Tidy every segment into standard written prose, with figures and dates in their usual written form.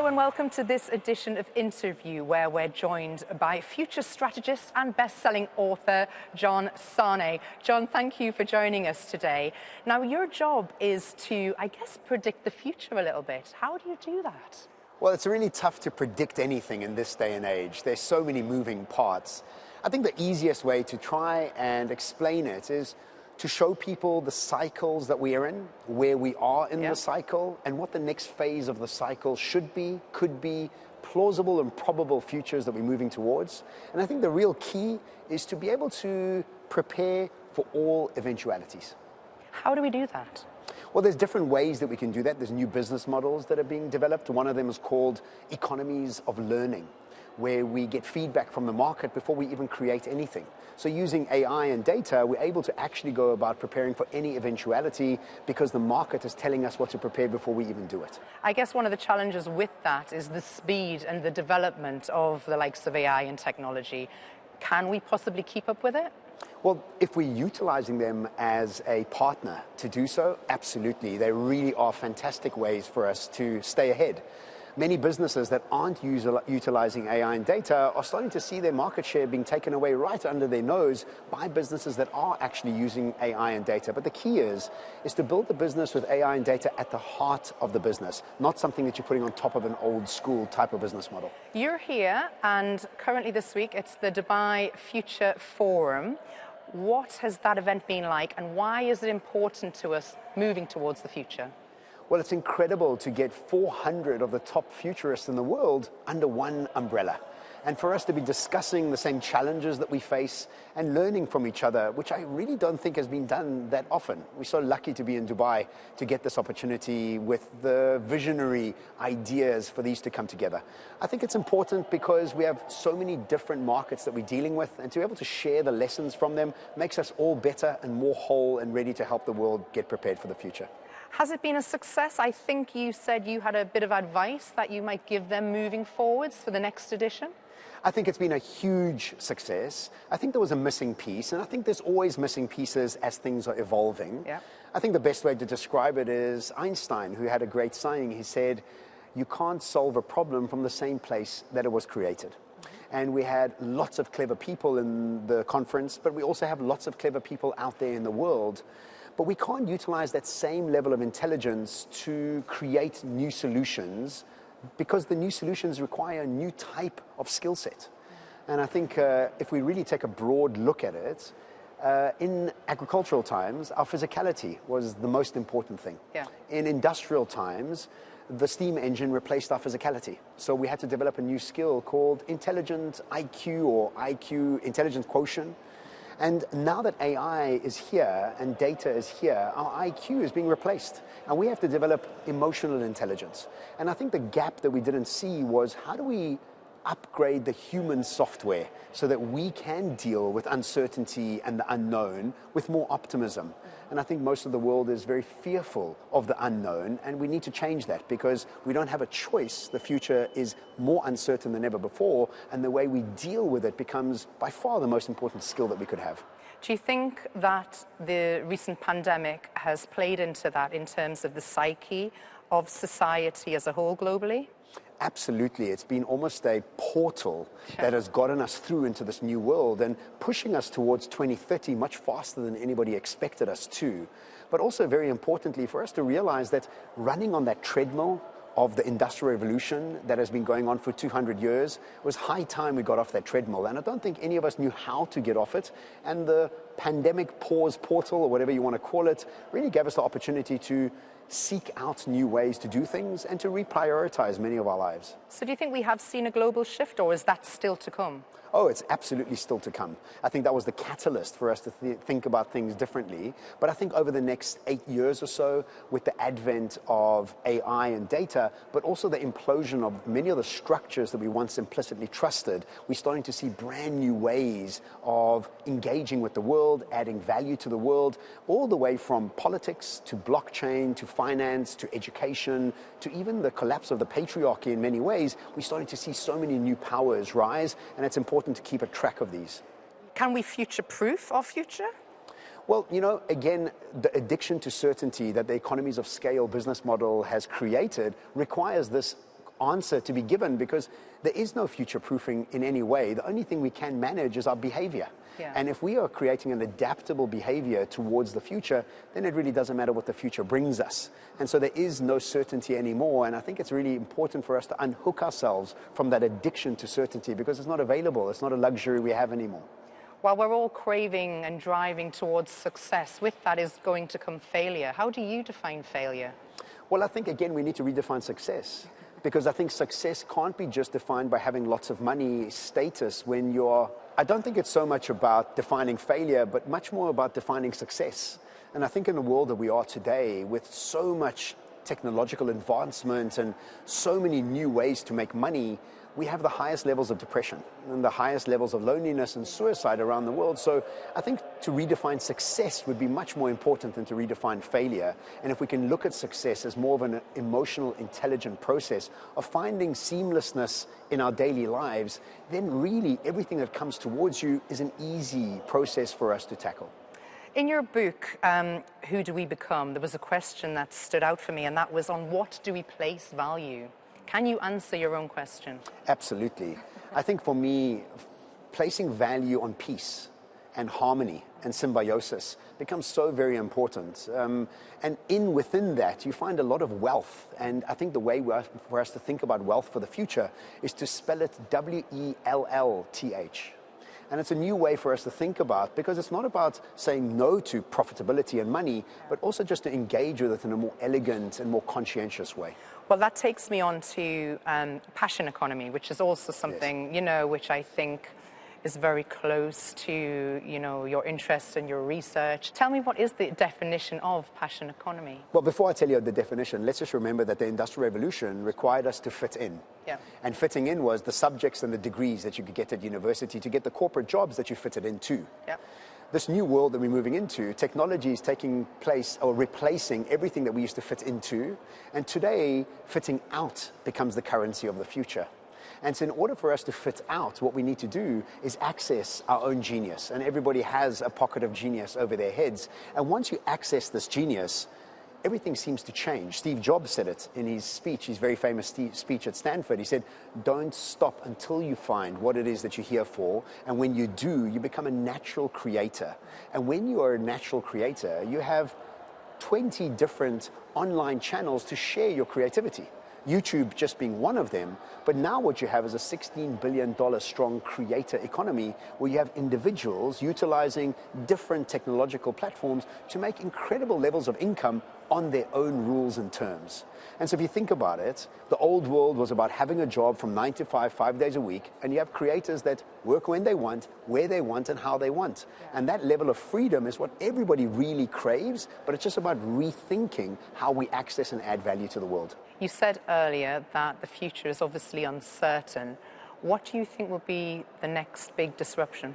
Hello and welcome to this edition of Interview, where we're joined by future strategist and best-selling author John Sanei. John, thank you for joining us today. Now, your job is to, I guess, predict the future a little bit. How do you do that? Well, it's really tough to predict anything in this day and age. There's so many moving parts. I think the easiest way to try and explain it is to show people the cycles that we are in, where we are in the cycle, and what the next phase of the cycle should be, could be, plausible and probable futures that we're moving towards. And I think the real key is to be able to prepare for all eventualities. How do we do that? Well, there's different ways that we can do that. There's new business models that are being developed. One of them is called economies of learning, where we get feedback from the market before we even create anything. So using AI and data, we're able to actually go about preparing for any eventuality because the market is telling us what to prepare before we even do it. I guess one of the challenges with that is the speed and the development of the likes of AI and technology. Can we possibly keep up with it? Well, if we're utilizing them as a partner to do so, absolutely. They really are fantastic ways for us to stay ahead. Many businesses that aren't utilizing AI and data are starting to see their market share being taken away right under their nose by businesses that are actually using AI and data. But the key is to build the business with AI and data at the heart of the business, not something that you're putting on top of an old school type of business model. You're here, and currently this week it's the Dubai Future Forum. What has that event been like, and why is it important to us moving towards the future? Well, it's incredible to get 400 of the top futurists in the world under one umbrella. And for us to be discussing the same challenges that we face and learning from each other, which I really don't think has been done that often. We're so lucky to be in Dubai to get this opportunity with the visionary ideas for these to come together. I think it's important because we have so many different markets that we're dealing with, and to be able to share the lessons from them makes us all better and more whole and ready to help the world get prepared for the future. Has it been a success? I think you said you had a bit of advice that you might give them moving forwards for the next edition. I think it's been a huge success. I think there was a missing piece, and I think there's always missing pieces as things are evolving. Yeah. I think the best way to describe it is Einstein, who had a great saying. He said, "You can't solve a problem from the same place that it was created." And we had lots of clever people in the conference, but we also have lots of clever people out there in the world. But we can't utilize that same level of intelligence to create new solutions because the new solutions require a new type of skill set. And I think if we really take a broad look at it, in agricultural times, our physicality was the most important thing. Yeah. In industrial times, the steam engine replaced our physicality. So we had to develop a new skill called intelligent IQ or IQ, intelligence quotient. And now that AI is here and data is here, our IQ is being replaced. And we have to develop emotional intelligence. And I think the gap that we didn't see was, how do we upgrade the human software so that we can deal with uncertainty and the unknown with more optimism? And I think most of the world is very fearful of the unknown, and we need to change that because we don't have a choice. The future is more uncertain than ever before, and the way we deal with it becomes by far the most important skill that we could have. Do you think that the recent pandemic has played into that in terms of the psyche of society as a whole globally? Absolutely. It's been almost a portal that has gotten us through into this new world and pushing us towards 2030 much faster than anybody expected us to. But also, very importantly, for us to realize that running on that treadmill of the Industrial Revolution that has been going on for 200 years, it was high time we got off that treadmill. And I don't think any of us knew how to get off it. And the pandemic pause portal, or whatever you want to call it, really gave us the opportunity to seek out new ways to do things and to reprioritize many of our lives. So do you think we have seen a global shift, or is that still to come? Oh, it's absolutely still to come. I think that was the catalyst for us to think about things differently. But I think over the next 8 years or so, with the advent of AI and data, but also the implosion of many of the structures that we once implicitly trusted, we're starting to see brand new ways of engaging with the world, adding value to the world, all the way from politics to blockchain to finance to education to even the collapse of the patriarchy in many ways. We're starting to see so many new powers rise, and it's important to keep a track of these. Can we future-proof our future? Well, you know, again, the addiction to certainty that the economies of scale business model has created requires this answer to be given, because there is no future proofing in any way. The only thing we can manage is our behavior. Yeah. And if we are creating an adaptable behavior towards the future, then it really doesn't matter what the future brings us. And so there is no certainty anymore. And I think it's really important for us to unhook ourselves from that addiction to certainty, because it's not available. It's not a luxury we have anymore. While we're all craving and driving towards success, with that is going to come failure. How do you define failure? Well, I think, again, we need to redefine success, because I think success can't be just defined by having lots of money, status, when you're... I don't think it's so much about defining failure, but much more about defining success. And I think in the world that we are today, with so much technological advancement and so many new ways to make money, we have the highest levels of depression and the highest levels of loneliness and suicide around the world. So I think to redefine success would be much more important than to redefine failure. And if we can look at success as more of an emotional, intelligent process of finding seamlessness in our daily lives, then really everything that comes towards you is an easy process for us to tackle. In your book, Who Do We Become?, there was a question that stood out for me, and that was on what do we place value? Can you answer your own question? Absolutely. I think for me, placing value on peace and harmony and symbiosis becomes so very important. And within that, you find a lot of wealth. And I think the way for us to think about wealth for the future is to spell it W-E-L-L-T-H. And it's a new way for us to think about, because it's not about saying no to profitability and money, but also just to engage with it in a more elegant and more conscientious way. Well, that takes me on to passion economy, which is also something, yes, which I think is very close to, your interests and your research. Tell me, what is the definition of passion economy? Well, before I tell you the definition, let's just remember that the Industrial Revolution required us to fit in. Yeah. And fitting in was the subjects and the degrees that you could get at university to get the corporate jobs that you fitted into. Yeah. This new world that we're moving into, technology is taking place or replacing everything that we used to fit into. And today, fitting out becomes the currency of the future. And so in order for us to fit out, what we need to do is access our own genius. And everybody has a pocket of genius over their heads. And once you access this genius, everything seems to change. Steve Jobs said it in his speech, his very famous speech at Stanford. He said, don't stop until you find what it is that you're here for. And when you do, you become a natural creator. And when you are a natural creator, you have 20 different online channels to share your creativity. YouTube just being one of them, but now what you have is a $16 billion strong creator economy where you have individuals utilizing different technological platforms to make incredible levels of income on their own rules and terms. And so if you think about it, the old world was about having a job from 9 to 5, 5 days a week, and you have creators that work when they want, where they want, and how they want. And that level of freedom is what everybody really craves, but it's just about rethinking how we access and add value to the world. You said earlier that the future is obviously uncertain. What do you think will be the next big disruption?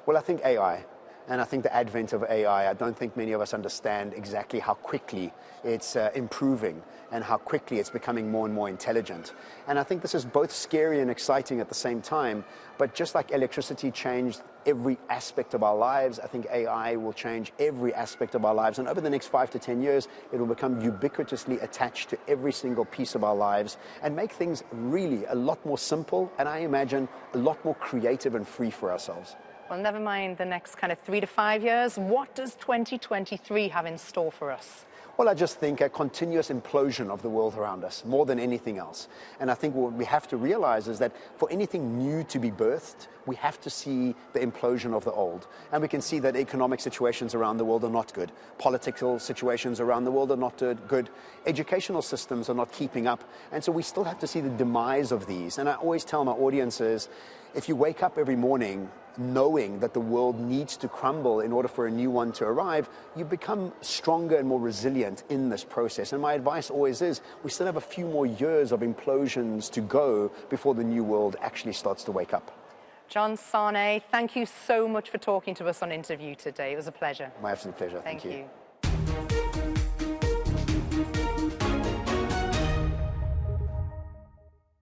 Well, I think AI. And I think the advent of AI, I don't think many of us understand exactly how quickly it's improving and how quickly it's becoming more and more intelligent. And I think this is both scary and exciting at the same time. But just like electricity changed every aspect of our lives, I think AI will change every aspect of our lives. And over the next 5 to 10 years, it will become ubiquitously attached to every single piece of our lives and make things really a lot more simple, and I imagine a lot more creative and free for ourselves. Well, never mind the next kind of 3 to 5 years. What does 2023 have in store for us? Well, I just think a continuous implosion of the world around us, more than anything else. And I think what we have to realize is that for anything new to be birthed, we have to see the implosion of the old. And we can see that economic situations around the world are not good. Political situations around the world are not good. Educational systems are not keeping up. And so we still have to see the demise of these. And I always tell my audiences, if you wake up every morning knowing that the world needs to crumble in order for a new one to arrive, you become stronger and more resilient in this process. And my advice always is, we still have a few more years of implosions to go before the new world actually starts to wake up. John Sanei, thank you so much for talking to us on Interview today. It was a pleasure. My absolute pleasure. Thank you.